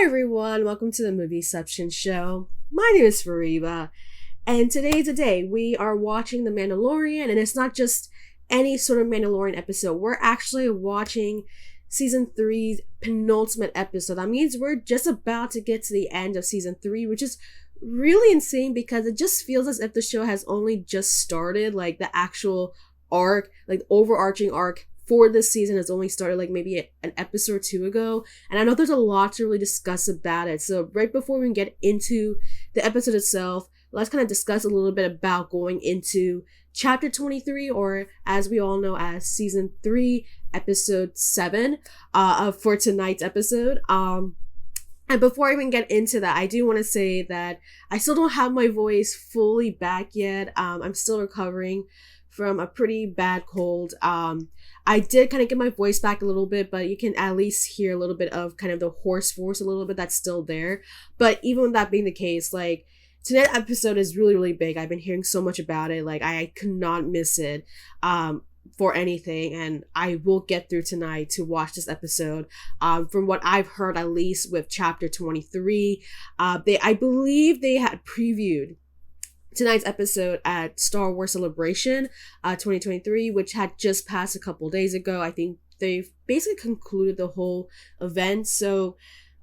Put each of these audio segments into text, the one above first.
everyone, welcome to the Movieception Show. My name is Fariba, and today's the day we are watching The Mandalorian, and it's not just any sort of Mandalorian episode. We're actually watching Season 3's penultimate episode. That means we're just about to get to the end of Season 3, which is really insane because it just feels as if the show has only just started. Like, the actual arc, like the overarching arc for this season has only started like maybe an episode or two ago, and I know there's a lot to really discuss about it. So right before we get into the episode itself, let's kind of discuss a little bit about going into Chapter 23, or as we all know as Season 3, Episode 7 for tonight's episode. And before I even get into that, I do want to say that I still don't have my voice fully back yet. I'm still recovering from a pretty bad cold. I did kind of get my voice back a little bit, but you can at least hear a little bit of kind of the hoarse voice a little bit that's still there. But even with that being the case, like, tonight's episode is really, really big. I've been hearing so much about it. Like, I could not miss it for anything, and I will get through tonight to watch this episode. From what I've heard, at least with Chapter 23, I believe they had previewed tonight's episode at Star Wars Celebration 2023, which had just passed a couple days ago. I think they've basically concluded the whole event. So,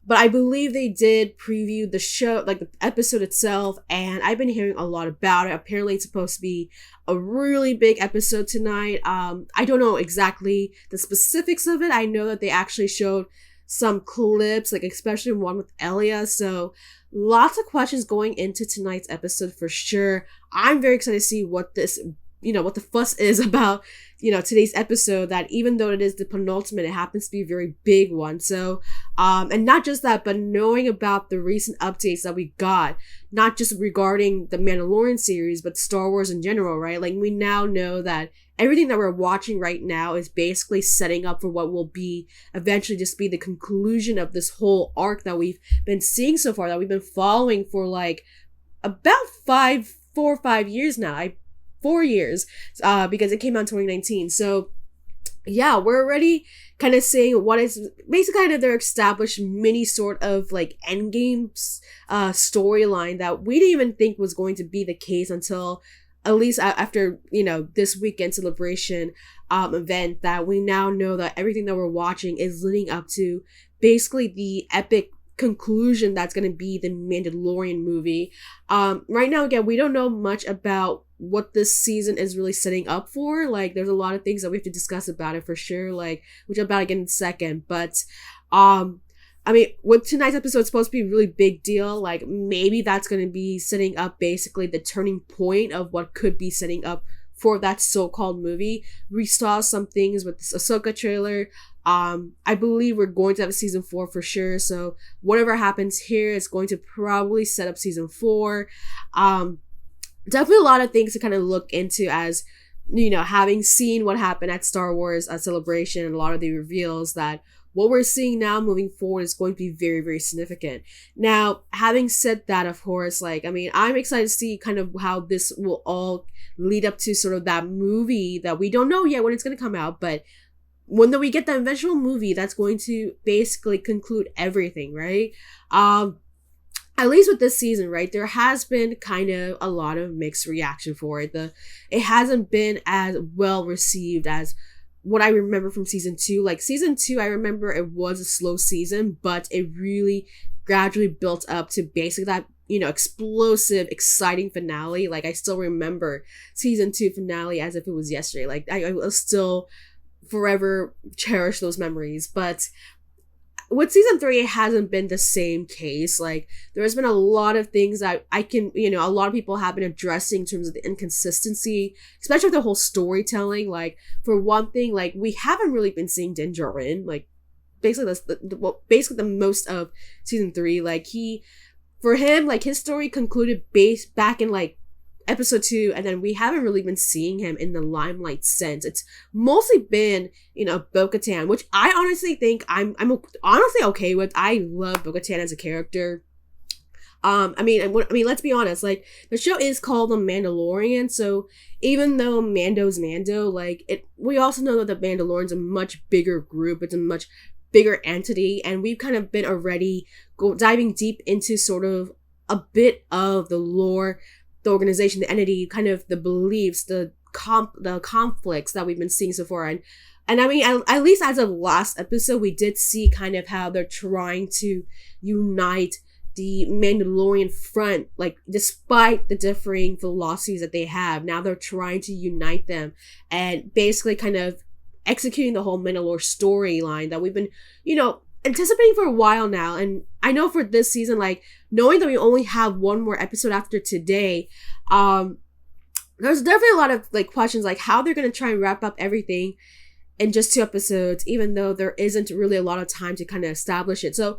but I believe they did preview the show, like the episode itself, and I've been hearing a lot about it. Apparently it's supposed to be a really big episode tonight. I don't know exactly the specifics of it. I know that they actually showed some clips, like especially one with Elia. So lots of questions going into tonight's episode for sure. I'm very excited to see what this, what the fuss is about, today's episode, that even though it is the penultimate, it happens to be a very big one. So, and not just that, but knowing about the recent updates that we got, not just regarding the Mandalorian series, but Star Wars in general, right? Like, we now know that everything that we're watching right now is basically setting up for what will be eventually just be the conclusion of this whole arc that we've been seeing so far, that we've been following for like about 4 or 5 years now. 4 years, because it came out in 2019. So yeah, we're already kind of seeing what is basically kind of their established mini sort of like endgame storyline that we didn't even think was going to be the case until at least after, this weekend celebration event, that we now know that everything that we're watching is leading up to basically the epic conclusion that's going to be the Mandalorian movie. Right now, again, we don't know much about what this season is really setting up for. Like, there's a lot of things that we have to discuss about it for sure, like, which I'm about to get in a second. But with tonight's episode, it's supposed to be a really big deal. Like, maybe that's going to be setting up basically the turning point of what could be setting up for that so-called movie. We saw some things with this Ahsoka trailer. I believe we're going to have a season 4 for sure. So whatever happens here is going to probably set up season 4. Definitely a lot of things to kind of look into, as having seen what happened at Star Wars Celebration, and a lot of the reveals, that what we're seeing now moving forward is going to be very, very significant. Now, having said that, of course, I'm excited to see kind of how this will all lead up to sort of that movie that we don't know yet when it's going to come out, but when we get the eventual movie that's going to basically conclude everything, right? At least with this season, right, there has been kind of a lot of mixed reaction for it. It hasn't been as well received as what I remember from season 2. Like, season 2, I remember it was a slow season, but it really gradually built up to basically that, explosive, exciting finale. Like, I still remember season 2 finale as if it was yesterday. Like, I will still forever cherish those memories. But with season 3, it hasn't been the same case. Like, there has been a lot of things that a lot of people have been addressing in terms of the inconsistency, especially with the whole storytelling. Like, for one thing, like, we haven't really been seeing Din Djarin. Like, basically that's basically the most of season 3. Like, for him, like, his story concluded back in like episode 2, and then we haven't really been seeing him in the limelight since. It's mostly been, Bo-Katan, which I honestly think I'm honestly okay with. I love Bo-Katan as a character. Let's be honest, like, the show is called The Mandalorian, so even though Mando's Mando, like, we also know that the Mandalorian's a much bigger group. It's a much bigger entity, and we've kind of been already diving deep into sort of a bit of the lore, the organization, the entity, kind of the beliefs, the conflicts that we've been seeing so far. And I mean, at least as of last episode, we did see kind of how they're trying to unite the Mandalorian front, like, despite the differing philosophies that they have. Now they're trying to unite them and basically kind of executing the whole Mandalore storyline that we've been, anticipating for a while now. And I know for this season, like, knowing that we only have one more episode after today, there's definitely a lot of, like, questions, like, how they're going to try and wrap up everything in just 2 episodes, even though there isn't really a lot of time to kind of establish it. So,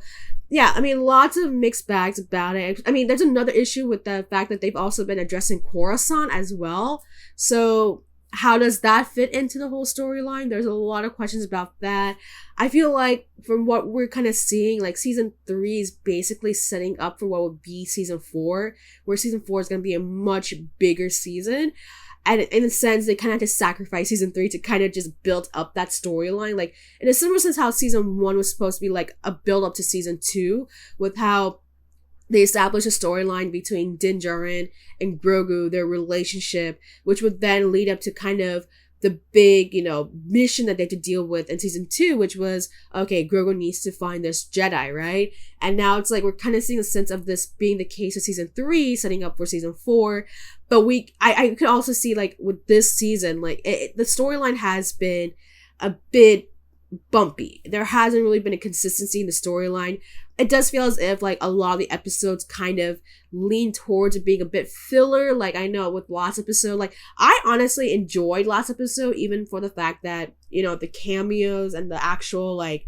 yeah, I mean, lots of mixed bags about it. I mean, there's another issue with the fact that they've also been addressing Coruscant as well. So, how does that fit into the whole storyline? There's a lot of questions about that. I feel like from what we're kind of seeing, like, season 3 is basically setting up for what would be season 4, where season 4 is going to be a much bigger season. And in a sense, they kind of had to sacrifice season 3 to kind of just build up that storyline. Like, in a similar sense how season 1 was supposed to be like a build up to season 2, with how they established a storyline between Din Djarin and Grogu, their relationship, which would then lead up to kind of the big, mission that they had to deal with in season 2, which was, okay, Grogu needs to find this Jedi, right? And now it's like we're kind of seeing a sense of this being the case of season 3, setting up for season 4. But I could also see, like, with this season, like, the storyline has been a bit bumpy. There hasn't really been a consistency in the storyline. It does feel as if, like, a lot of the episodes kind of lean towards it being a bit filler. Like, I know with last episode, like, I honestly enjoyed last episode, even for the fact that, the cameos and the actual, like,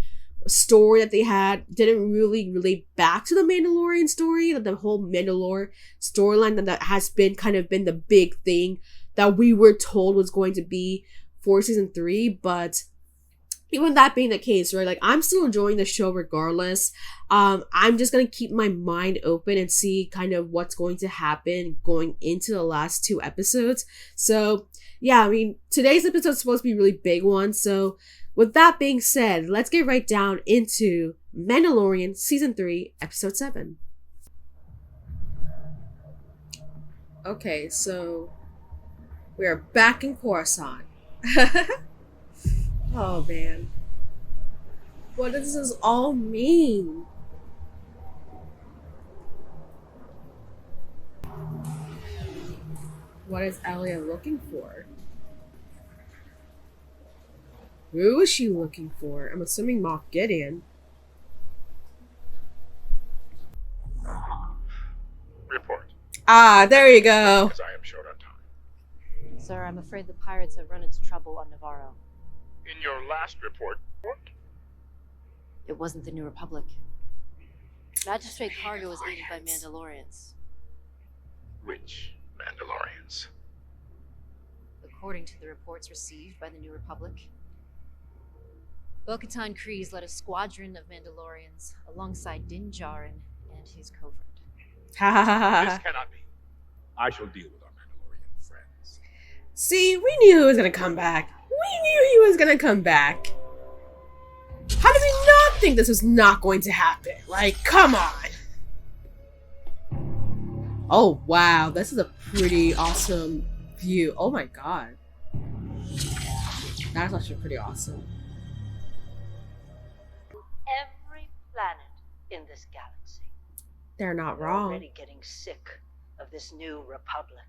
story that they had didn't really relate back to the Mandalorian story, that the whole Mandalore storyline that has been kind of been the big thing that we were told was going to be for season 3. But even that being the case, right, like, I'm still enjoying the show regardless. I'm just gonna keep my mind open and see kind of what's going to happen going into the last 2 episodes. So yeah, I mean, today's episode is supposed to be a really big one. So with that being said, let's get right down into Mandalorian season 3 episode 7. Okay, so we are back in Coruscant. Oh man, what does this all mean? What is Elia looking for? Who is she looking for? I'm assuming Moff Gideon. Report. Ah, there you go. Because I am short on time. Sir, I'm afraid the pirates have run into trouble on Navarro. In your last report, what? It wasn't the New Republic. Magistrate Cargo was aided by Mandalorians. Which Mandalorians? According to the reports received by the New Republic, Bo-Katan Kryze led a squadron of Mandalorians alongside Din Djarin and his covert. Ha ha ha ha. This cannot be. I shall deal with our Mandalorian friends. See, we knew he was gonna come back. We knew he was gonna come back. How did we not think this was not going to happen? Like, come on. Oh, wow. This is a pretty awesome view. Oh my god. That's actually pretty awesome. Every planet in this galaxy. They're not They're wrong. already getting sick of this new republic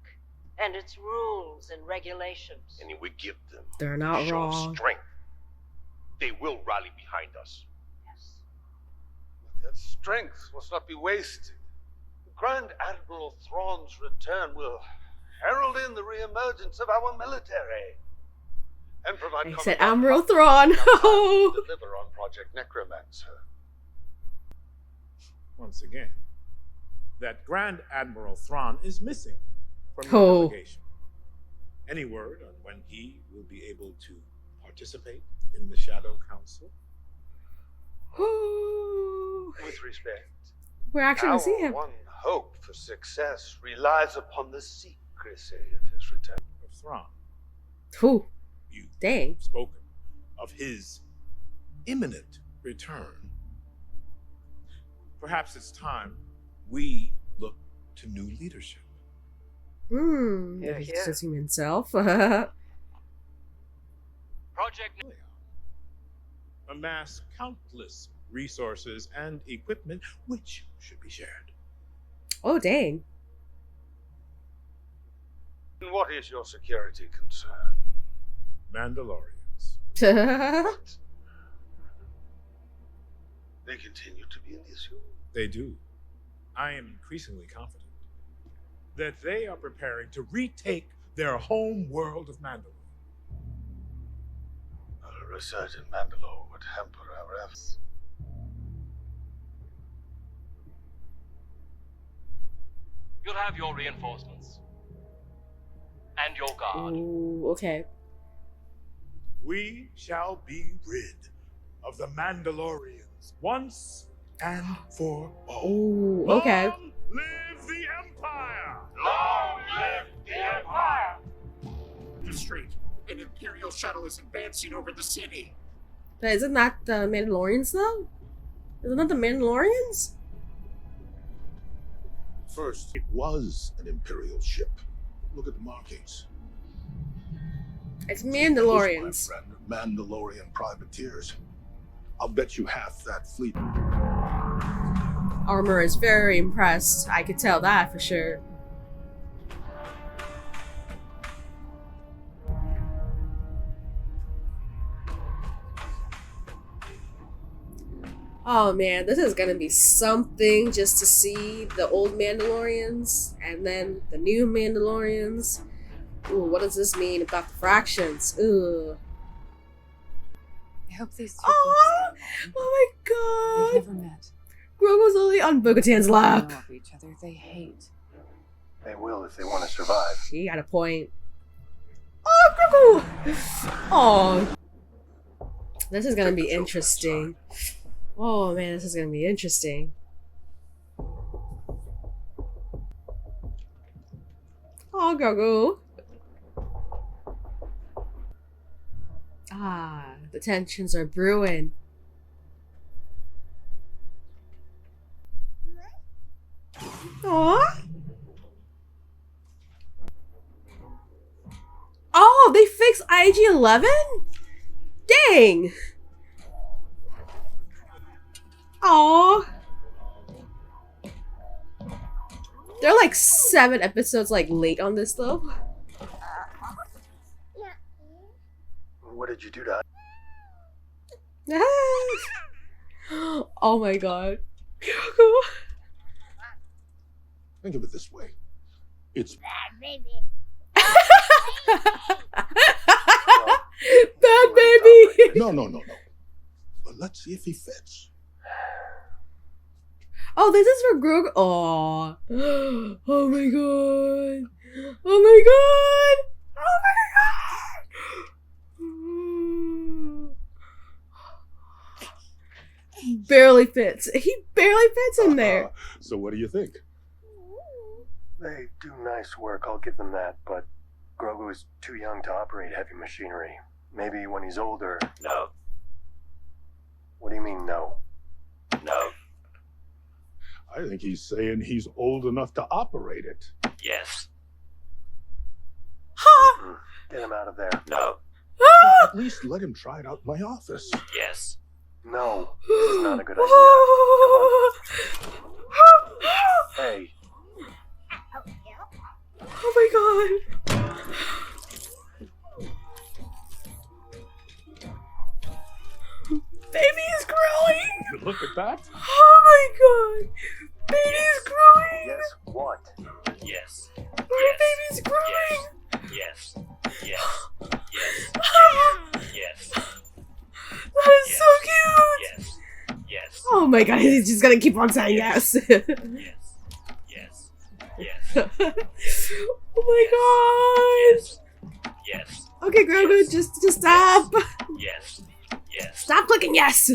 and its rules and regulations. And if we give them They're not show wrong. strength, they will rally behind us. Yes. That strength must not be wasted. Grand Admiral Thrawn's return will herald in the re-emergence of our military and provide. I said combat Admiral partners Thrawn. enough time to deliver on Project Necromancer. Once again, that Grand Admiral Thrawn is missing from Oh. the delegation. Any word on when he will be able to participate in the Shadow Council? With respect, We're actually gonna see our him. one hope for success relies upon the secrecy of his return. Of Thrawn. Whew. You've Dang. spoken of his imminent return. Perhaps it's time we look to new leadership. Yeah, He's yeah. dissing himself. Project. Amass countless resources and equipment which should be shared. Oh, dang. And what is your security concern? Mandalorians. What? They continue to be an issue? They do. I am increasingly confident that they are preparing to retake their home world of Mandalore. A research in Mandalore would hamper our efforts. You'll have your reinforcements. And your guard. Ooh, okay. We shall be rid of the Mandalorians once and for all. Ooh, okay. Long live the Empire! Long live the Empire! The street. An Imperial shuttle is advancing over the city. But isn't that the Mandalorians, though? Isn't that the Mandalorians? First, it was an Imperial ship. Look at the markings. It's Those, Mandalorians. my friend, are Mandalorian privateers. I'll bet you half that fleet. Armor is very impressed. I could tell that for sure. Oh man, this is gonna be something just to see the old Mandalorians and then the new Mandalorians. Ooh, what does this mean about the fractions? Ooh. I hope these two Oh, can oh They've my god! never met. Grogu's only on Bo-Katan's They lap. know of each other. They hate. They will if they want to survive. He got a point. Oh, Grogu! Oh. This is gonna be interesting. Oh man, this is gonna be interesting. Oh, Grogu. Ah, the tensions are brewing. Aww. Oh, they fixed IG-11? Dang. Aww. They're like 7 episodes like late on this though. What did you do to Oh my god. Think of it this way. It's Bad baby. no. But let's see if he fits. Oh, this is for Grogu. Oh. Oh my god. Oh my god. Oh my god. He barely fits. He barely fits in there. So what do you think? They do nice work, I'll give them that, but Grogu is too young to operate heavy machinery. Maybe when he's older. No. What do you mean, no? No. I think he's saying he's old enough to operate it. Yes. Get him out of there. No. At least let him try it out in my office. Yes. No, this is not a good idea. Hey, Oh my god. Baby is growing. Look at that. Oh my god. Baby is growing. yes, what? Yes. My baby's growing. Yes. Yes. Yes. Yes. That is so cute. Yes. Yes. Oh my god, he's just gonna keep on saying yes. Yes. Yes. Yes. Oh my god. Yes. Yes. Okay, Grogu, just stop. Yes. Yes. Stop clicking yes.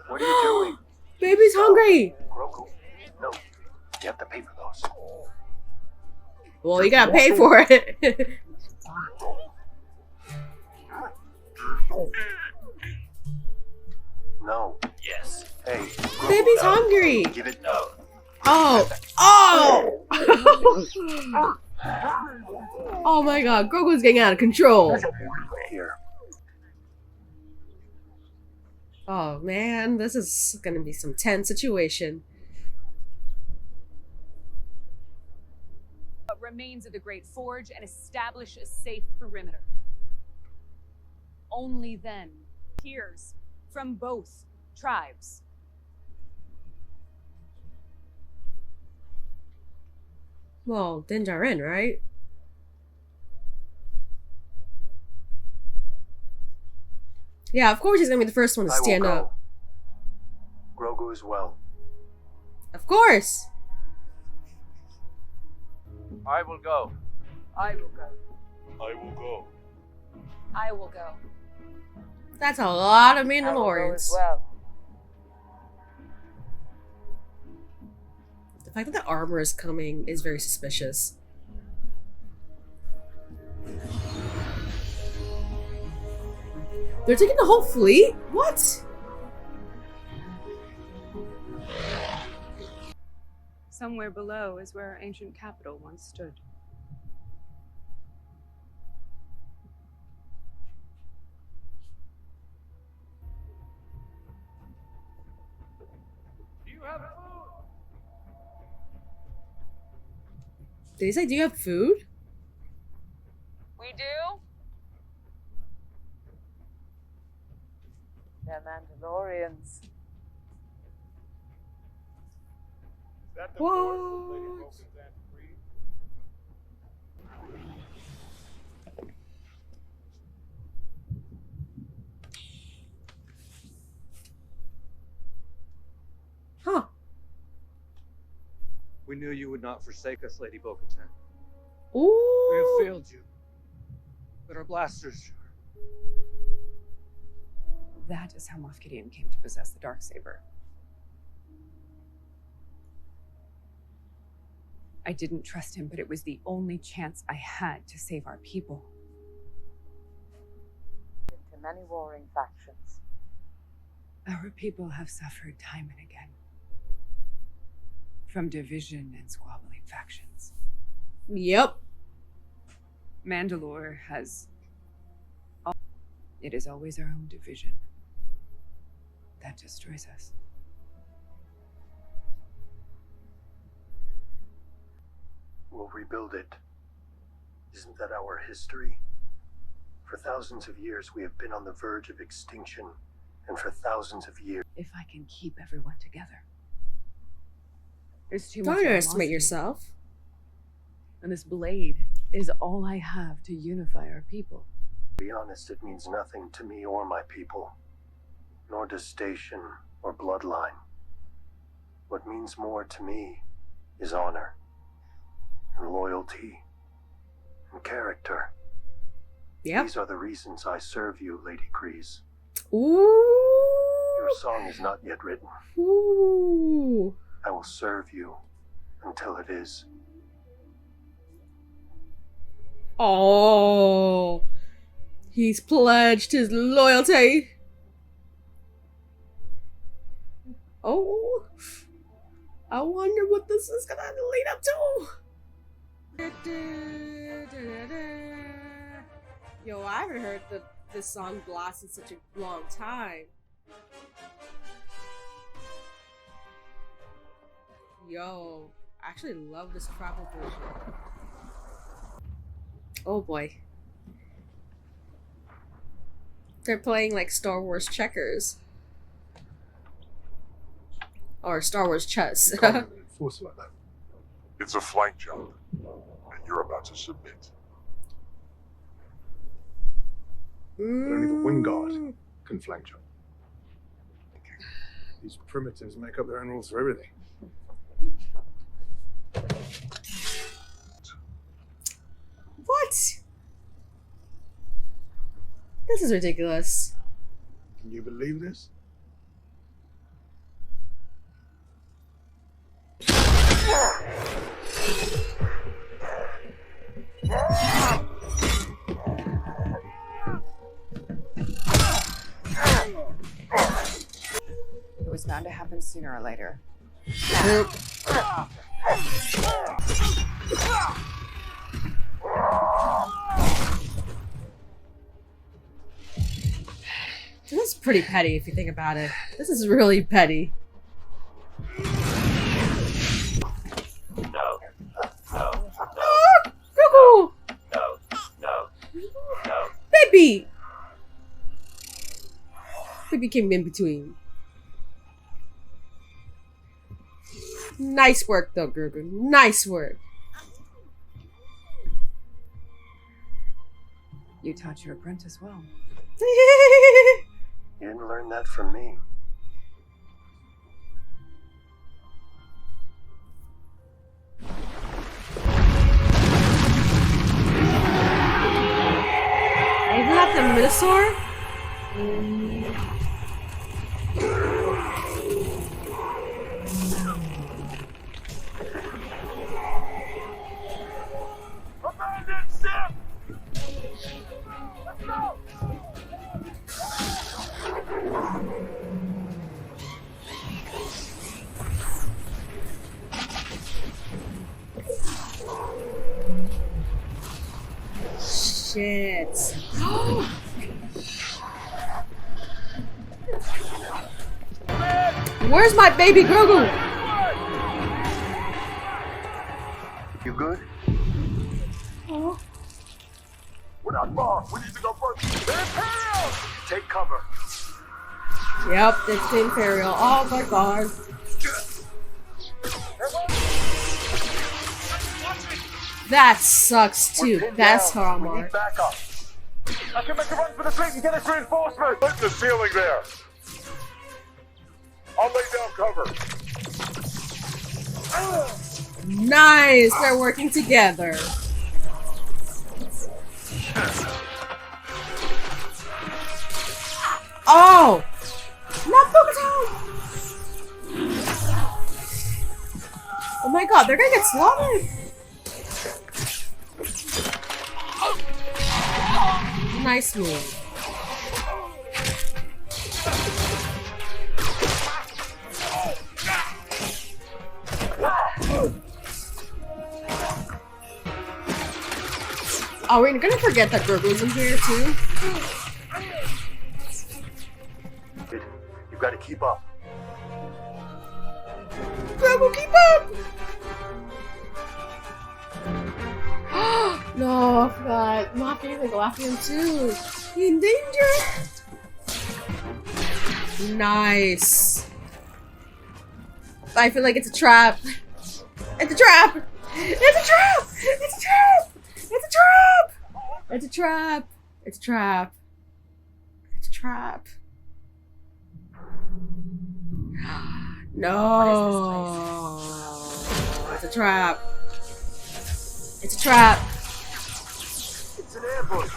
What are you doing? Baby's hungry. Grogu, no. You have to pay for those. Well, you gotta pay for it. No. Yes. Hey. Baby's hungry. Give it no. Oh. Oh. Oh my god, Grogu's getting out of control. Here. Oh man, this is gonna be some tense situation. What remains of the Great Forge and establish a safe perimeter. Only then, tears from both tribes. Well, Din Djarin, right? Yeah, of course he's gonna be the first one to stand up. Grogu as well. Of course. I will go. I will go. I will go. I will go. That's a lot of Mandalorians. The fact that the armor is coming is very suspicious. They're taking the whole fleet? What? Somewhere below is where our ancient capital once stood. Do you have food? Did he say, do you have food? We do? They're Mandalorians. Is that the What? voice of Lady Bo-Katan Freed? Huh. We knew you would not forsake us, Lady Bo-Katan. Ooh. We have failed you. But our blasters. That is how Moff Gideon came to possess the Darksaber. I didn't trust him, but it was the only chance I had to save our people. Into many warring factions. Our people have suffered time and again. From division and squabbling factions. Yep. Mandalore has... It is always our own division that destroys us. We'll rebuild it. Isn't that our history? For thousands of years, we have been on the verge of extinction. And for thousands of years... If I can keep everyone together. There's too much Don't underestimate animosity. yourself. And this blade is all I have to unify our people. To be honest, it means nothing to me or my people. Nor does station or bloodline. What means more to me is honor. And loyalty. And character. Yep. These are the reasons I serve you, Lady Kryze. Ooh. Your song is not yet written. Ooh. I will serve you until it is. Oh. He's pledged his loyalty. Oh. I wonder what this is gonna lead up to. Yo, I haven't heard this song blast in such a long time. Yo, I actually love this tribal version. Oh boy. They're playing like Star Wars checkers. Or Star Wars chess. Force like that. It's a flank job, and you're about to submit. But only the wing guard can flank jump. These primitives make up their own rules for everything. What? This is ridiculous. Can you believe this? was bound to happen sooner or later. This is pretty petty if you think about it. This is really petty. No. No. Grogu! No. No. No. Baby! Baby came in between. Nice work though, Grogu. Nice work. You taught your apprentice well. You didn't learn that from me. Isn't that the Minosaur? Abandon ship! Let's go! Shit. Where's my baby Grogu? You good? Oh. We're not far. We need to go first. The Imperial! Take cover. Yep, it's the Imperial. Oh my god. That sucks too. That's hard. Back up. I can make a run for the fleet and get us reinforcements. Put the ceiling there. I'll lay down cover. Nice, they're working together. Oh, not Pokemon! Oh my god, they're gonna get slaughtered. Nice move. Oh, we're gonna forget that Grogu's in here too. You've got to keep up. Grogu, keep up! No, I forgot. Moff Gideon go after him too. He in danger. Nice. I feel like it's a trap. It's a trap. It's a trap. It's a trap. It's a trap. It's a trap. It's a trap. It's a trap. No. It's a trap. It's a trap. It's an ambush.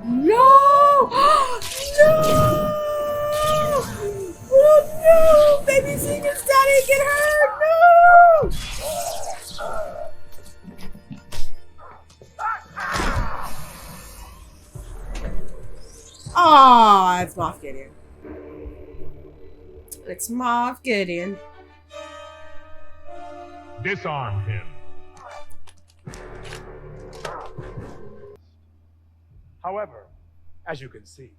No! No! Oh no! Baby Seeker's daddy get hurt! No! Aw, it's Moff Gideon. It's Moff Gideon. Disarm him. However, as you can see,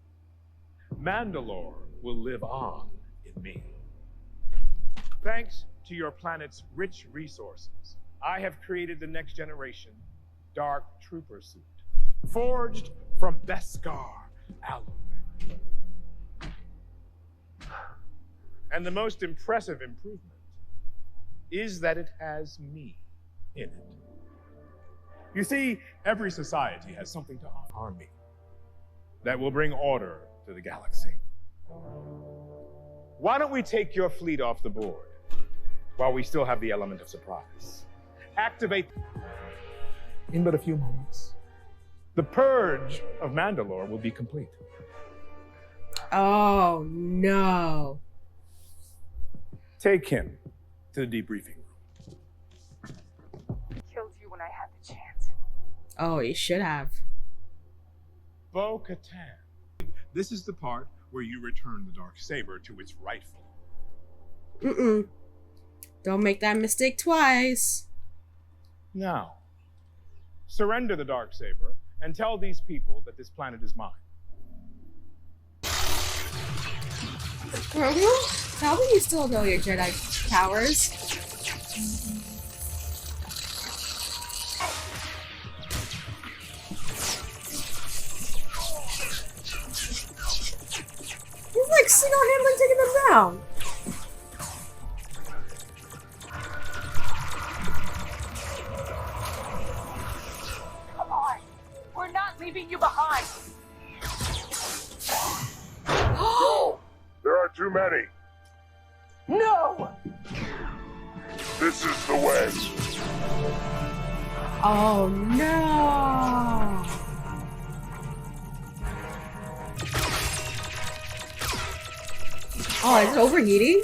Mandalore will live on in me. Thanks to your planet's rich resources, I have created the next generation Dark Trooper suit, forged from Beskar alloy. And the most impressive improvement is that it has me in it. You see, every society has something to offer. Army that will bring order to the galaxy. Why don't we take your fleet off the board while we still have the element of surprise? Activate in but a few moments. The purge of Mandalore will be complete. Oh no. Take him to the debriefing room. Killed you when I had the chance. Oh, you should have. Bo-Katan. This is the part where you return the dark saber to its rightful. Don't make that mistake twice. Now, surrender the dark saber and tell these people that this planet is mine. Grogu, tell me you still know your Jedi powers. He's like single-handedly taking them down. Come on! We're not leaving you behind! There are too many. No! This is the way. Oh no! Oh, is it overheating?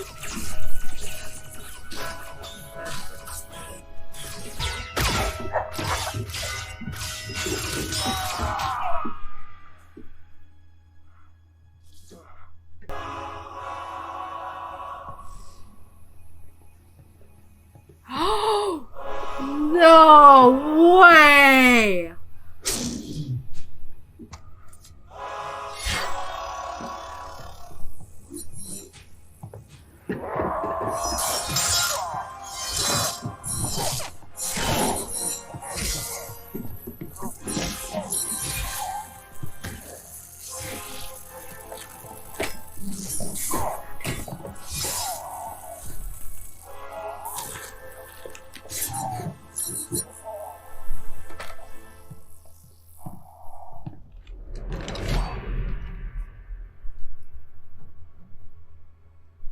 No way!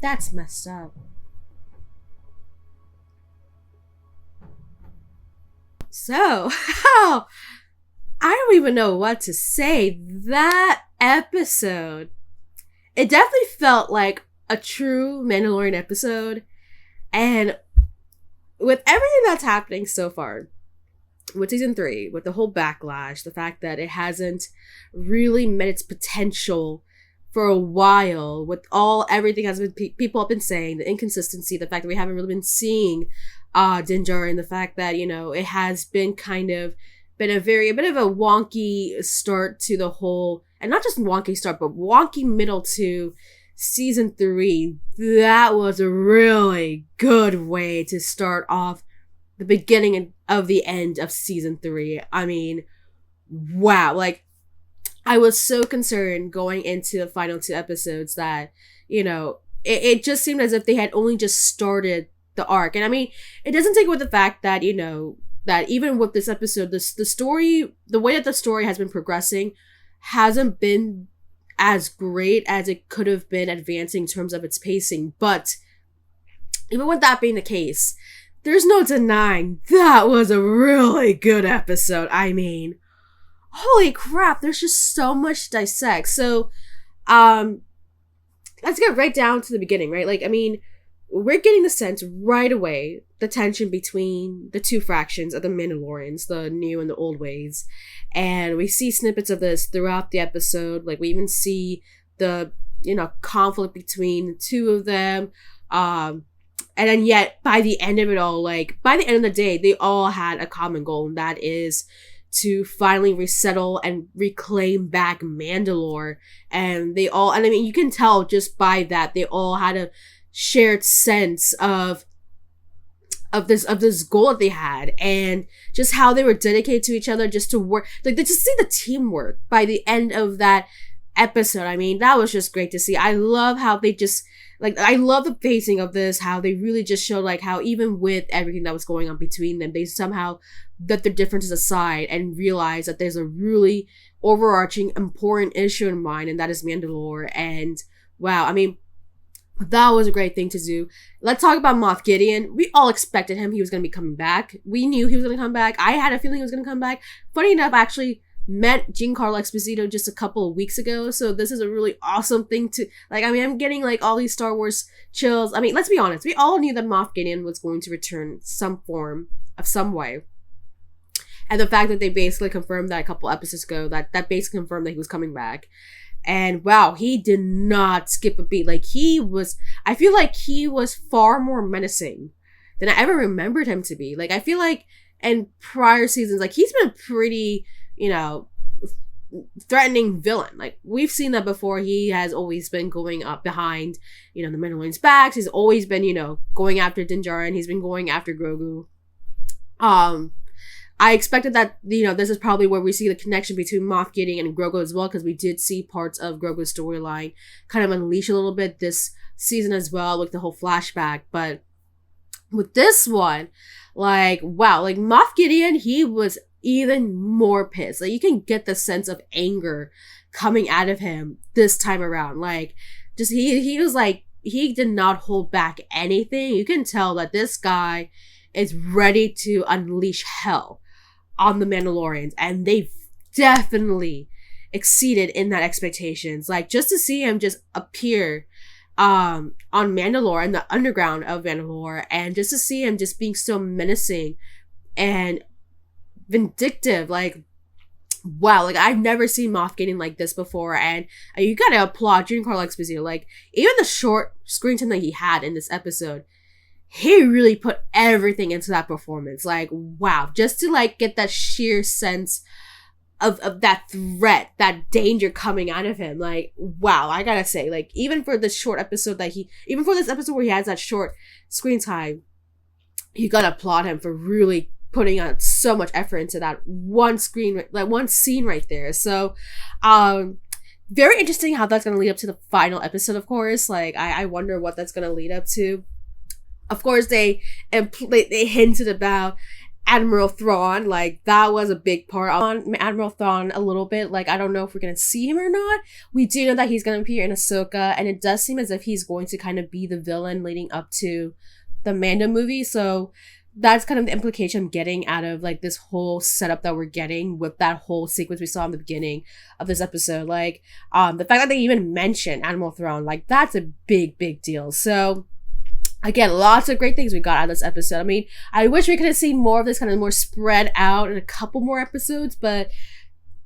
That's messed up. So, I don't even know what to say. That episode, it definitely felt like a true Mandalorian episode. And with everything that's happening so far, with season 3, with the whole backlash, the fact that it hasn't really met its potential for a while, with everything has been people have been saying, the inconsistency, the fact that we haven't really been seeing Din Djarin, the fact that, you know, it has been kind of been a bit of a wonky start to the whole, and not just wonky start, but wonky middle to season 3. That was a really good way to start off the beginning of the end of season 3. I mean, wow, like, I was so concerned going into the final 2 episodes that, you know, it just seemed as if they had only just started the arc. And I mean, it doesn't take away the fact that, you know, that even with this episode, the story, the way that the story has been progressing hasn't been as great as it could have been advancing in terms of its pacing. But even with that being the case, there's no denying that was a really good episode. I mean, holy crap, there's just so much to dissect. So, let's get right down to the beginning, right? Like, I mean, we're getting the sense right away, the tension between the 2 fractions of the Mandalorians, the new and the old ways. And we see snippets of this throughout the episode. Like, we even see the, you know, conflict between the 2 of them. And then yet, by the end of it all, like, by the end of the day, they all had a common goal, and that is to finally resettle and reclaim back Mandalore. And they all, and I mean, you can tell just by that, they all had a shared sense of this goal that they had, and just how they were dedicated to each other, just to work, like, to see the teamwork by the end of that episode. I mean, that was just great to see. I love how they just, like, I love the pacing of this, how they really just showed, like, how even with everything that was going on between them, they somehow let their differences aside and realized that there's a really overarching important issue in mind, and that is Mandalore. And wow, I mean, that was a great thing to do. Let's talk about Moff Gideon. We all expected he was going to be coming back. We knew he was going to come back. I had a feeling he was going to come back. Funny enough, I actually met Giancarlo Esposito just a couple of weeks ago, so this is a really awesome thing to, like, I mean, I'm getting, like, all these Star Wars chills. I mean, let's be honest, we all knew that Moff Gideon was going to return some form of some way. And the fact that they basically confirmed that a couple episodes ago, that basically confirmed that he was coming back. And wow, he did not skip a beat. Like, I feel like he was far more menacing than I ever remembered him to be. Like, I feel like in prior seasons, like, he's been a pretty, threatening villain. Like, we've seen that before. He has always been going up behind, the Mandalorians' backs. He's always been, going after Din Djarin. He's been going after Grogu. I expected that, this is probably where we see the connection between Moff Gideon and Grogu as well, because we did see parts of Grogu's storyline kind of unleash a little bit this season as well, with the whole flashback. But with this one, like, wow, like, Moff Gideon, he was even more pissed. Like, you can get the sense of anger coming out of him this time around. Like, just he was like, he did not hold back anything. You can tell that this guy is ready to unleash hell on the Mandalorians, and they've definitely exceeded in that expectations. Like, just to see him just appear on Mandalore, in the underground of Mandalore, and just to see him just being so menacing and vindictive, like, wow, like, I've never seen Moff Gideon like this before. And you gotta applaud Giancarlo Esposito. Like, even the short screen time that he had in this episode, he really put everything into that performance. Like, wow, just to, like, get that sheer sense of that threat, that danger coming out of him. Like, wow, I gotta say, like, even for this short episode even for this episode where he has that short screen time, you gotta applaud him for really putting out so much effort into that one scene right there. So, very interesting how that's gonna lead up to the final episode, of course. Like, I wonder what that's gonna lead up to. Of course, they hinted about Admiral Thrawn. Like, that was a big part on Admiral Thrawn a little bit. Like, I don't know if we're going to see him or not. We do know that he's going to appear in Ahsoka, and it does seem as if he's going to kind of be the villain leading up to the Mando movie. So that's kind of the implication I'm getting out of, like, this whole setup that we're getting with that whole sequence we saw in the beginning of this episode. Like, the fact that they even mentioned Admiral Thrawn, like, that's a big, big deal. So, again, lots of great things we got out of this episode. I mean, I wish we could have seen more of this, kind of more spread out in a couple more episodes, but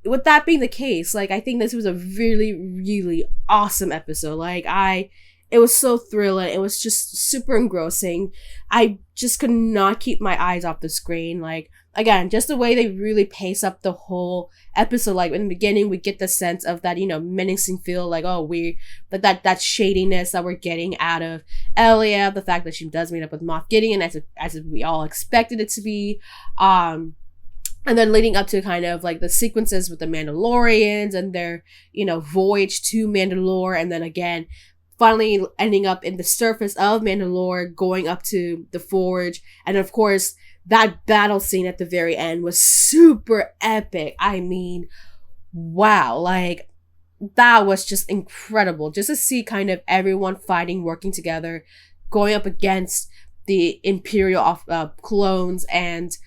with that being the case, like, I think this was a really, really awesome episode. Like, it was so thrilling. It was just super engrossing. I just could not keep my eyes off the screen. Like, again, just the way they really pace up the whole episode. Like, in the beginning, we get the sense of that, menacing feel, like, oh, that shadiness that we're getting out of Elia, the fact that she does meet up with Moff Gideon as we all expected it to be. And then leading up to kind of like the sequences with the Mandalorians and their, voyage to Mandalore. And then again, finally ending up in the surface of Mandalore, going up to the Forge. And of course, that battle scene at the very end was super epic. I mean, wow, like, that was just incredible. Just to see kind of everyone fighting, working together, going up against the Imperial clones, and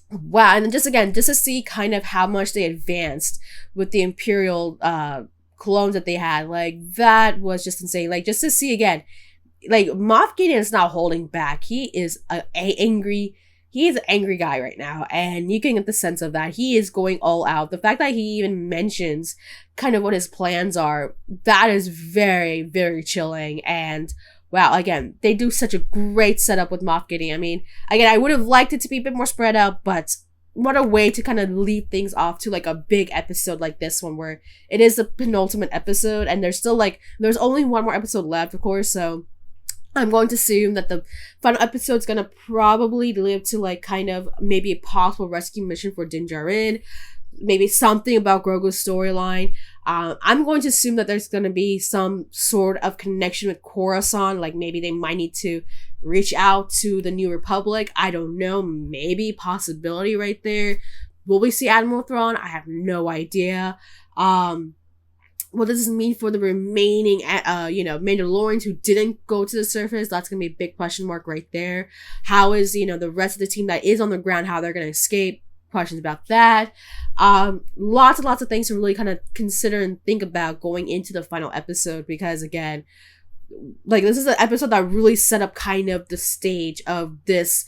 wow. And then just to see kind of how much they advanced with the Imperial clones that they had. Like, that was just insane. Like, just to see again, like, Moff Gideon is not holding back. He is an angry guy right now, and you can get the sense of that. He is going all out. The fact that he even mentions kind of what his plans are, that is very, very chilling. And wow, again, they do such a great setup with Moff Gideon. I mean, again, I would have liked it to be a bit more spread out, but what a way to kind of lead things off to like a big episode like this one, where it is the penultimate episode, and there's only one more episode left, of course, so I'm going to assume that the final episode's gonna probably lead up to like kind of maybe a possible rescue mission for Din Djarin, maybe something about Grogu's storyline. I'm going to assume that there's going to be some sort of connection with Coruscant, like maybe they might need to reach out to the New Republic. I don't know, maybe possibility right there. Will we see Admiral Thrawn? I have no idea. What does this mean for the remaining, Mandalorians who didn't go to the surface? That's going to be a big question mark right there. How is, the rest of the team that is on the ground, how they're going to escape? Questions about that. Lots and lots of things to really kind of consider and think about going into the final episode, because again, like, this is an episode that really set up kind of the stage of this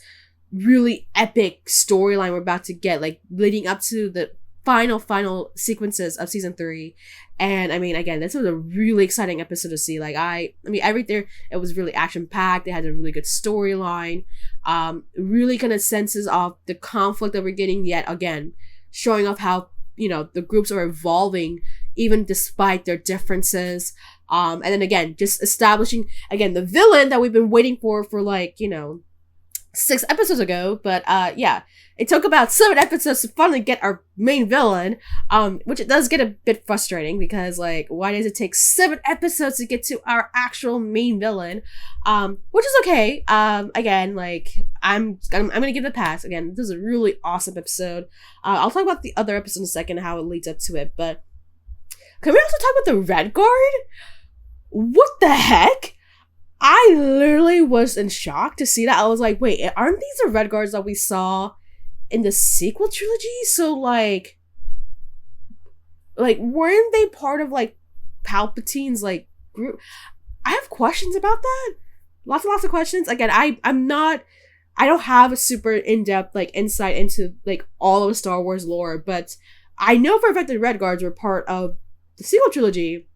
really epic storyline we're about to get, like leading up to the final sequences of season 3. And I mean, again, this was a really exciting episode to see. Like I mean, everything, it was really action packed. It had a really good storyline. Really kind of senses of the conflict that we're getting yet again, showing off how, you know, the groups are evolving even despite their differences. And then again, just establishing again the villain that we've been waiting for like, you know, 6 episodes ago. But yeah, it took about 7 episodes to finally get our main villain, which it does get a bit frustrating because, like, why does it take 7 episodes to get to our actual main villain? Which is okay. Again, like, I'm gonna give it a pass. Again, this is a really awesome episode. I'll talk about the other episode in a second, how it leads up to it, but can we also talk about the Red Guard? What the heck? I literally was in shock to see that. I was like, wait, aren't these the Red Guards that we saw in the sequel trilogy? So like weren't they part of like Palpatine's like group? I have questions about that. Lots of questions. Again, I don't have a super in-depth like insight into like all of Star Wars lore, but I know for a fact that Red Guards were part of the sequel trilogy,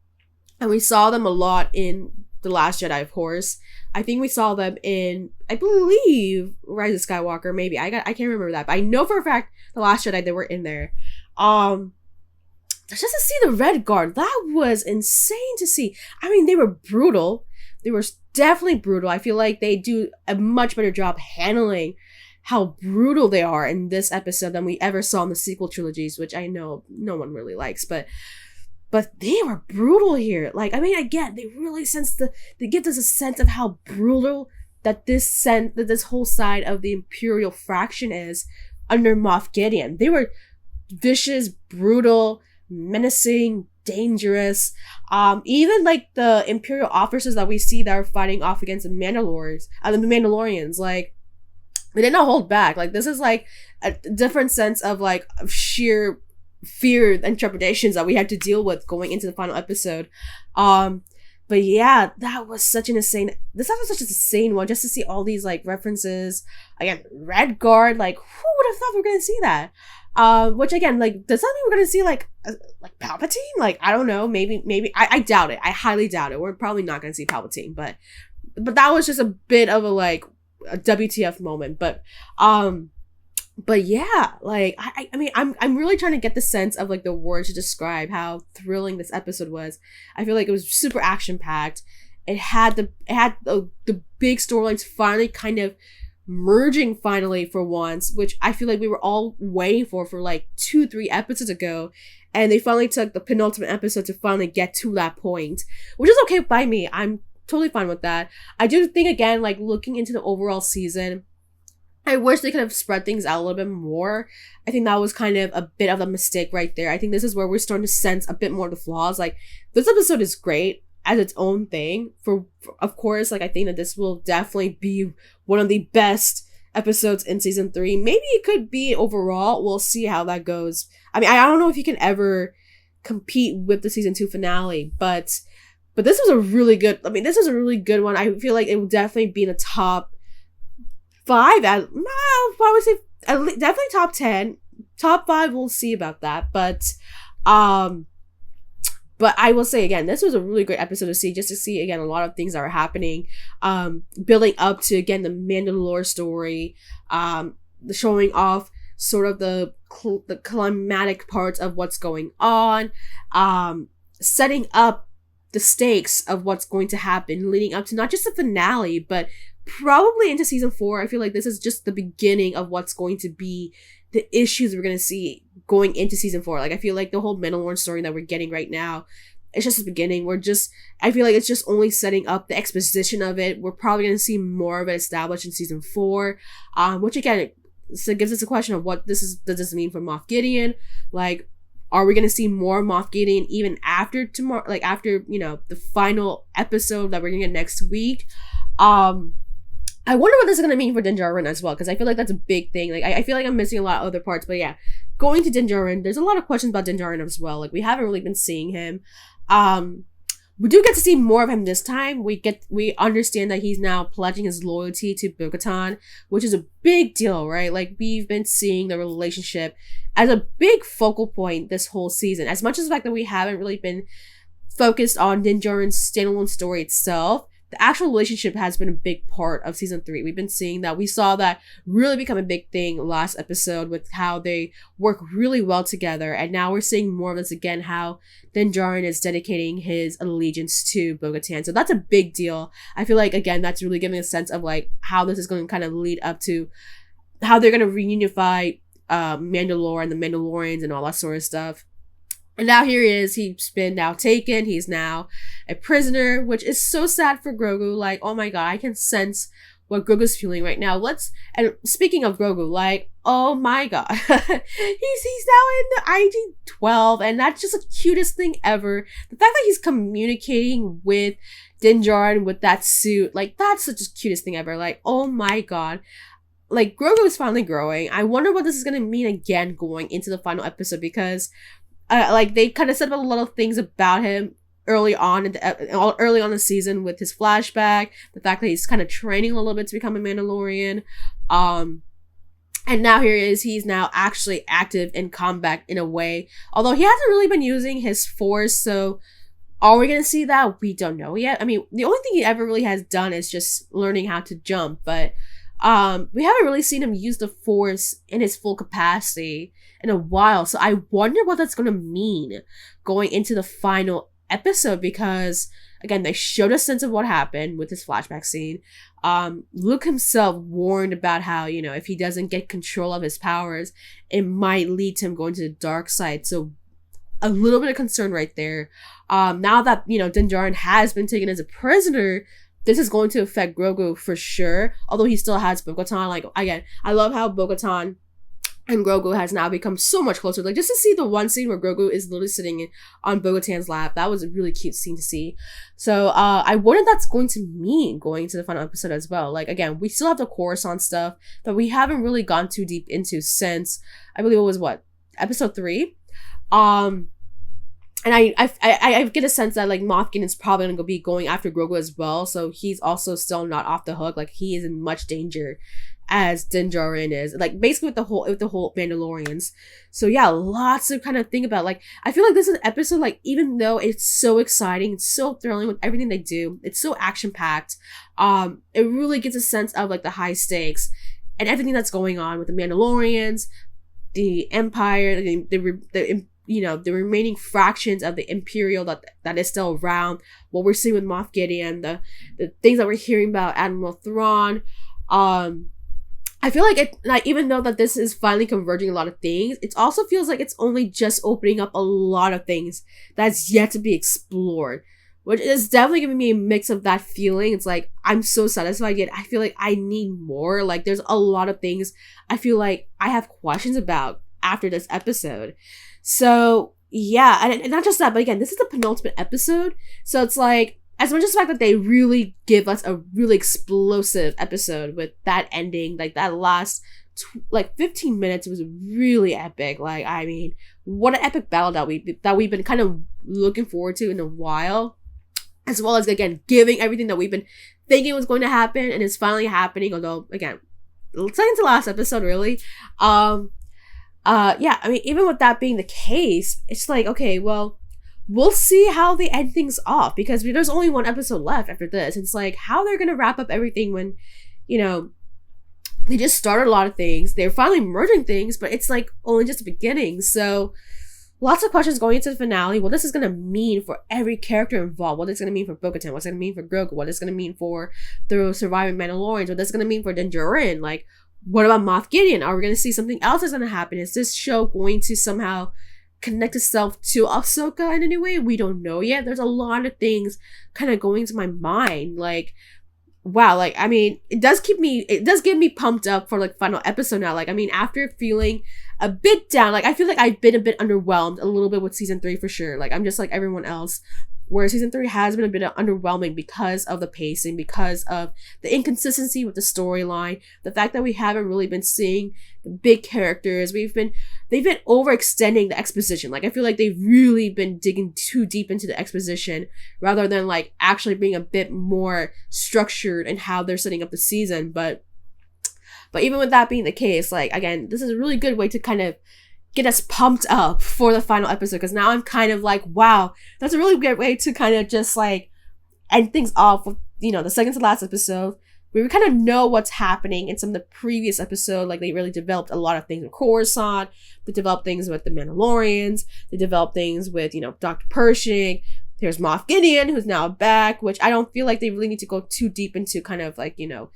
and we saw them a lot in The Last Jedi, of course. I think we saw them in, I believe, Rise of Skywalker, maybe. I can't remember that, but I know for a fact The Last Jedi, they were in there. Just to see the Red Guard, that was insane to see. I mean, they were brutal. They were definitely brutal. I feel like they do a much better job handling how brutal they are in this episode than we ever saw in the sequel trilogies, which I know no one really likes, but they were brutal here. Like, I mean, again, they really they give us a sense of how brutal that this whole side of the Imperial faction is under Moff Gideon. They were vicious, brutal, menacing, dangerous. Even like the Imperial officers that we see that are fighting off against the Mandalorians, like, they did not hold back. Like, this is like a different sense of like sheer fear and trepidations that we have to deal with going into the final episode. But yeah, that was such an insane one, just to see all these like references. Again, Red Guard, like, who would have thought we were gonna see that? Which again, like, does that mean we're gonna see like Palpatine? Like, I don't know, maybe I doubt it. I highly doubt it. We're probably not gonna see Palpatine, but that was just a bit of a WTF moment. But yeah, like, I mean, I'm really trying to get the sense of like the words to describe how thrilling this episode was. I feel like it was super action packed. It had the big storylines finally kind of merging finally for once, which I feel like we were all waiting for like 2-3 episodes ago, and they finally took the penultimate episode to finally get to that point, which is okay by me. I'm totally fine with that. I do think, again, like, looking into the overall season, I wish they could have spread things out a little bit more. I think that was kind of a bit of a mistake right there. I think this is where we're starting to sense a bit more of the flaws. Like, this episode is great as its own thing. For of course, like, I think that this will definitely be one of the best episodes in season 3. Maybe it could be overall. We'll see how that goes. I mean, I don't know if you can ever compete with the season 2 finale, but this was a really good, this was a really good one. I feel like it will definitely be in the top 5, I would say definitely top 10, top 5. We'll see about that, but I will say, again, this was a really great episode to see again a lot of things that are happening, building up to, again, the Mandalore story, the showing off sort of the climatic parts of what's going on, setting up the stakes of what's going to happen leading up to not just the finale, but probably into season 4. I feel like this is just the beginning of what's going to be the issues we're going to see going into season 4. Like, I feel like the whole Mandalorian story that we're getting right now, it's just the beginning. I feel like it's just only setting up the exposition of it. We're probably going to see more of it established in season 4, which again, so it gives us a question of what does this mean for Moff Gideon? Like, are we going to see more Moff Gideon even after tomorrow, like after, the final episode that we're going to get next week? I wonder what this is going to mean for Din Djarin as well, because I feel like that's a big thing. Like, I feel like I'm missing a lot of other parts, but yeah, going to Din Djarin, there's a lot of questions about Din Djarin as well. Like, we haven't really been seeing him. we do get to see more of him this time. We understand that he's now pledging his loyalty to Bo-Katan, which is a big deal, right? Like, we've been seeing the relationship as a big focal point this whole season. As much as the fact that we haven't really been focused on Din Djarin's standalone story itself, the actual relationship has been a big part of season 3. We've been seeing that. We saw that really become a big thing last episode with how they work really well together. And now we're seeing more of this again, how Din Djarin is dedicating his allegiance to Bo-Katan. So that's a big deal. I feel like, again, that's really giving a sense of like how this is going to kind of lead up to how they're going to reunify Mandalore and the Mandalorians and all that sort of stuff. And now here he is, he's been now taken, he's now a prisoner, which is so sad for Grogu. Like, oh my god, I can sense what Grogu's feeling right now. And speaking of Grogu, like, oh my god, he's now in the IG-12, and that's just the cutest thing ever. The fact that he's communicating with Din Djarin with that suit, like, that's such the cutest thing ever. Like, oh my god. Like, Grogu is finally growing. I wonder what this is gonna mean again going into the final episode, because like, they kind of said about a lot of things about him early on in the season with his flashback, the fact that he's kind of training a little bit to become a Mandalorian, and now here he is, he's now actually active in combat in a way, although he hasn't really been using his force. So are we gonna see that? We don't know yet. I mean, the only thing he ever really has done is just learning how to jump, but we haven't really seen him use the force in his full capacity in a while. So I wonder what that's going to mean going into the final episode, because again, they showed a sense of what happened with this flashback scene. Luke himself warned about how, you know, if he doesn't get control of his powers, it might lead to him going to the dark side. So a little bit of concern right there. Now that, you know, Din Djarin has been taken as a prisoner, this is going to affect Grogu for sure, although he still has Bo-Katan. Like, again, I love how Bo-Katan and Grogu has now become so much closer. Like, just to see the one scene where Grogu is literally sitting on Bo-Katan's lap, that was a really cute scene to see. So, I wonder what that's going to mean going into the final episode as well. Like, again, we still have the Coruscant stuff that we haven't really gone too deep into since, I believe it was, episode 3? And I get a sense that, like, Moff Gideon is probably going to be going after Grogu as well. So he's also still not off the hook. Like, he is in much danger as Din Djarin is. Like, basically with the whole Mandalorians. So yeah, lots to kind of think about. Like, I feel like this is an episode, like, even though it's so exciting, it's so thrilling with everything they do, it's so action-packed, it really gives a sense of, like, the high stakes and everything that's going on with the Mandalorians, the Empire, the you know, the remaining fractions of the Imperial that is still around, what we're seeing with Moff Gideon, the things that we're hearing about Admiral Thrawn. I feel like even though that this is finally converging a lot of things, it also feels like it's only just opening up a lot of things that's yet to be explored, which is definitely giving me a mix of that feeling. It's like, I'm so satisfied, yet I feel like I need more. Like, there's a lot of things I feel like I have questions about after this episode. So yeah, and not just that, but again, this is the penultimate episode, so it's like, as much as the fact that they really give us a really explosive episode with that ending, like that last 15 minutes was really epic. Like, I mean, what an epic battle that we've been kind of looking forward to in a while, as well as, again, giving everything that we've been thinking was going to happen, and it's finally happening. Although, again, second to last episode, really. Yeah, I mean, even with that being the case, it's like, okay, well, we'll see how they end things off, because there's only one episode left after this. It's like, how they're gonna wrap up everything when, you know, they just started a lot of things, they're finally merging things, but it's like only just the beginning. So lots of questions going into the finale. What this is gonna mean for every character involved, what it's gonna mean for Bo-Katan, what's gonna mean for Grogu, what it's gonna mean for the surviving Mandalorians, what that's gonna mean for Din Djarin. Like, what about Moff Gideon? Are we going to see something else that's going to happen? Is this show going to somehow connect itself to Ahsoka in any way? We don't know yet. There's a lot of things kind of going to my mind. Like, wow, like, I mean, it does get me pumped up for, like, final episode now. Like, I mean, after feeling a bit down, like, I feel like I've been a bit underwhelmed a little bit with season 3 for sure. Like, I'm just like everyone else. where season 3 has been a bit underwhelming because of the pacing, because of the inconsistency with the storyline, the fact that we haven't really been seeing the big characters. They've been overextending the exposition. Like, I feel like they've really been digging too deep into the exposition rather than like actually being a bit more structured in how they're setting up the season. But even with that being the case, like, again, this is a really good way to kind of get us pumped up for the final episode, because now I'm kind of like, wow, that's a really good way to kind of just like end things off with, you know, the second to last episode. We kind of know what's happening in some of the previous episodes. Like, they really developed a lot of things with Coruscant. They developed things with the Mandalorians. They developed things with, you know, Dr. Pershing. There's Moff Gideon, who's now back, which I don't feel like they really need to go too deep into kind of like, you know,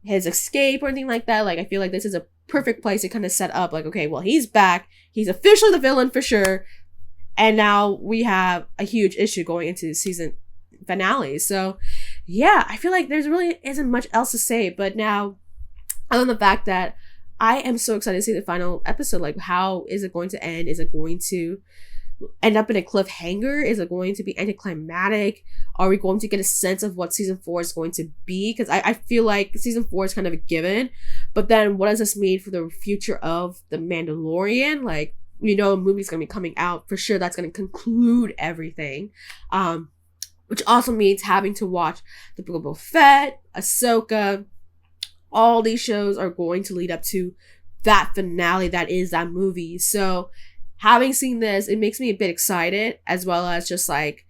his escape or anything like that. Like, I feel like this is a perfect place to kind of set up, like, okay, well, he's back. He's officially the villain for sure. And now we have a huge issue going into the season finale. So, yeah, I feel like there's really isn't much else to say. But now, other than the fact that I am so excited to see the final episode. Like, how is it going to end? Is it going to end up in a cliffhanger? Is it going to be anticlimactic? Are we going to get a sense of what season 4 is going to be? Because I feel like season 4 is kind of a given, but then what does this mean for the future of the Mandalorian? Like, you know, a movie's going to be coming out for sure. That's going to conclude everything, which also means having to watch the Book of Boba Fett, Ahsoka. All these shows are going to lead up to that finale that is that movie. So having seen this, it makes me a bit excited, as well as just like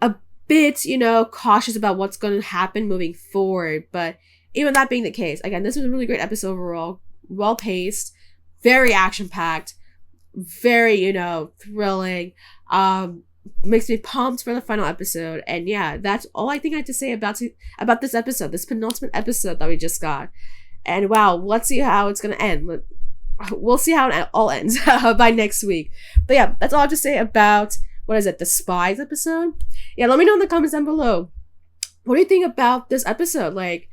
a bit, you know, cautious about what's going to happen moving forward. But even that being the case, again, this was a really great episode overall. Well paced, very action packed, very, you know, thrilling. Makes me pumped for the final episode. And yeah, that's all I think I have to say about this episode, this penultimate episode that we just got. And wow, let's see how it's going to end. We'll see how it all ends by next week. But yeah, that's all I have to say about, what is it, the Spies episode? Yeah, let me know in the comments down below. What do you think about this episode? Like,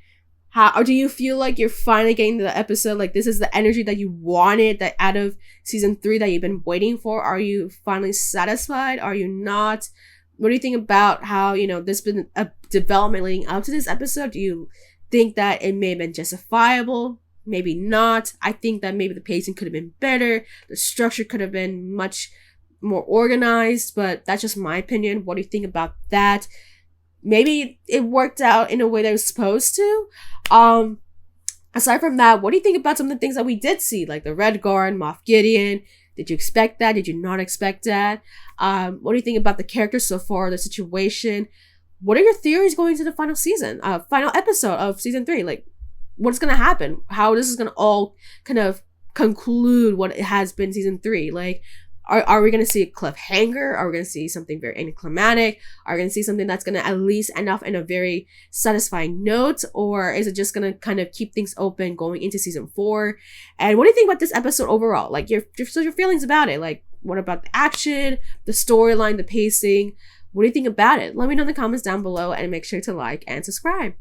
how, or do you feel like you're finally getting to the episode? Like, this is the energy that you wanted, that out of season 3 that you've been waiting for? Are you finally satisfied? Are you not? What do you think about how, you know, there's been a development leading up to this episode? Do you think that it may have been justifiable? Maybe not. I think that maybe the pacing could have been better. The structure could have been much more organized, but that's just my opinion. What do you think about that? Maybe it worked out in a way that it was supposed to. Aside from that, what do you think about some of the things that we did see, like the Red Guard, Moff Gideon? Did you expect that? Did you not expect that? What do you think about the characters so far, the situation? What are your theories going to the final season, final episode of season 3? Like, what's going to happen? How this is going to all kind of conclude what it has been season 3? Like, are we going to see a cliffhanger? Are we going to see something very anticlimactic? Are we going to see something that's going to at least end up in a very satisfying note? Or is it just going to kind of keep things open going into season 4? And what do you think about this episode overall? Like, your feelings about it? Like, what about the action, the storyline, the pacing? What do you think about it? Let me know in the comments down below, and make sure to like and subscribe.